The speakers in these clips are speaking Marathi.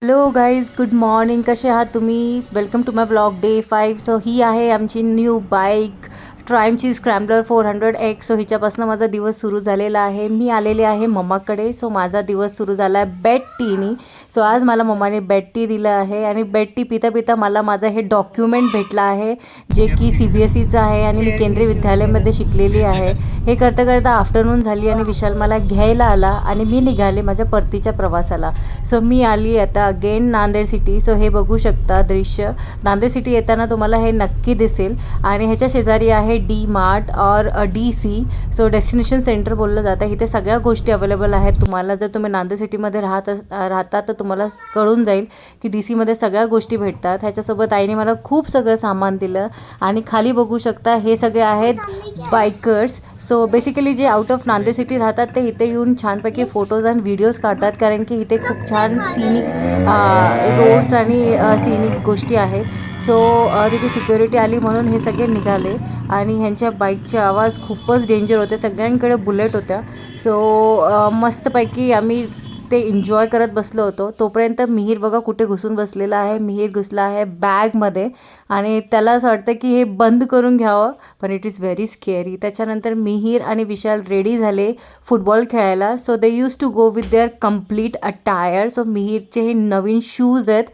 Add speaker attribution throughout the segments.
Speaker 1: Hello guys, good morning. कसे आहात तुम्ही? Welcome to my blog day 5. So ही आहे आमची न्यू बाईक ट्रायमची स्क्रॅम्बलर 400X. सो हिच्यापासून माझा दिवस सुरू झालेला आहे. मी आलेले आहे मम्माकडे. सो माझा दिवस सुरू झाला आहे बेड टीनी. सो आज मला मम्माने बेड टी दिलं आहे आणि बेड टी पिता पिता मला माझं हे डॉक्युमेंट भेटलं आहे, जे की CBSEचं आहे आणि मी केंद्रीय विद्यालयामध्ये शिकलेली आहे. हे करता करता आफ्टरनून झाली आणि विशाल मला घ्यायला आला आणि मी निघाले माझ्या परतीच्या प्रवासाला. सो मी आली आता अगेन नांदेड सिटी. सो हे बघू शकता दृश्य. नांदेड सिटी येताना तुम्हाला हे नक्की दिसेल आणि ह्याच्या शेजारी आहे डी मार्ट और DC. सो डेस्टिनेशन सेंटर बोललं जातं. इथे सगळ्या गोष्टी अवेलेबल आहेत तुम्हाला. जर तुम्ही नांदेड सिटीमध्ये राहता तर तुम्हाला कळून जाईल की DCमध्ये सगळ्या गोष्टी भेटतात. ह्याच्यासोबत आईने मला खूप सगळं सामान दिलं आणि खाली बघू शकता हे सगळे आहेत बायकर्स. सो बेसिकली जे आउट ऑफ नांदेड सिटी राहतात ते इथे येऊन छानपैकी फोटोज आणि व्हिडिओज काढतात, कारण की इथे खूप छान सीनिक रोड्स आणि सीनिक गोष्टी आहेत. सो तिथे सिक्युरिटी आली म्हणून हे सगळे निघाले आणि ह्यांच्या बाईकचे आवाज खूपच डेंजर होते. सगळ्यांकडे बुलेट होत्या. सो मस्तपैकी आम्ही ते एन्जॉय करत बसलो होतो. तोपर्यंत मिहीर बघा कुठे घुसून बसलेला आहे. मिहीर घुसला आहे बॅगमध्ये आणि त्याला असं वाटतं की हे बंद करून घ्यावं, पण इट इज व्हेरी स्केअरी. त्याच्यानंतर मिहीर आणि विशाल रेडी झाले फुटबॉल खेळायला. So they used to go with their complete attire. So मिहीरचे हे नवीन शूज आहेत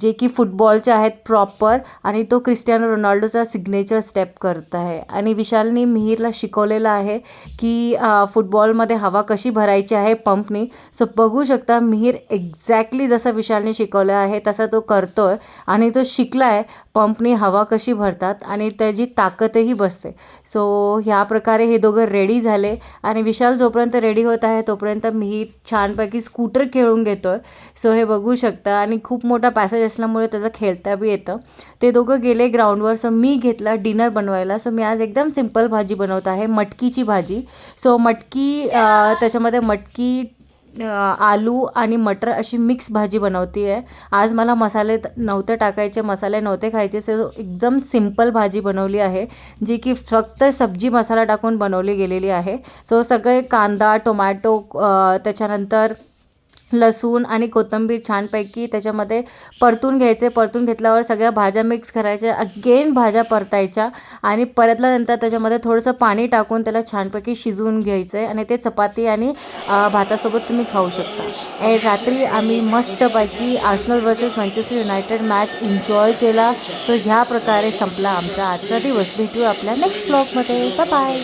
Speaker 1: जे की फुटबॉलचे आहेत प्रॉपर, आणि तो क्रिस्टियानो रोनाल्डोचा सिग्नेचर स्टेप करत आहे. आणि विशालने मिहीरला शिकवलेलं आहे की फुटबॉलमध्ये हवा कशी भरायची आहे पंपनी. सो बघू शकता मिहीर एक्झॅक्टली जसं विशालने शिकवलं आहे तसा तो करतो आहे आणि तो शिकला आहे पंपनी हवा कशी भरतात आणि त्याची ताकदही बसते. सो ह्या प्रकारे हे दोघं रेडी झाले आणि विशाल जोपर्यंत रेडी होत आहे तोपर्यंत मिहीर छानपैकी स्कूटर खेळून घेतो आहे. सो हे बघू शकता आणि खूप मोठा पॅसेज असल्यामुळे त्याचं खेळता बी येतं. ते दोघं गेले ग्राउंडवर. सो मी घेतला डिनर बनवायला. सो मी आज एकदम सिम्पल भाजी बनवत आहे, मटकीची भाजी. सो मटकी त्याच्यामध्ये मटकी आलू आणि मटर अशी मिक्स भाजी बनवती आहे. आज मला मसाले नव्हते टाकायचे, मसाले नव्हते खायचे. सो एकदम सिम्पल भाजी बनवली आहे जी की फक्त सब्जी मसाला टाकून बनवली गेलेली आहे. सो सगळे कांदा, टोमॅटो, त्याच्यानंतर लसूण आणि कोथिंबीर छानपैकी त्याच्यामध्ये परतून घ्यायचे. परतून घेतल्यावर सगळ्या भाज्या मिक्स करायच्या, अगेन भाज्या परतायच्या आणि परतल्यानंतर त्याच्यामध्ये थोडंसं पाणी टाकून त्याला छानपैकी शिजवून घ्यायचं आहे आणि ते चपाती आणि भातासोबत तुम्ही खाऊ शकता. आणि रात्री आम्ही मस्तपैकी Arsenal versus Manchester United match enjoy केला. सो ह्या प्रकारे संपला आमचा आजचा दिवस. भेटू आपल्या नेक्स्ट ब्लॉगमध्ये. Bye bye.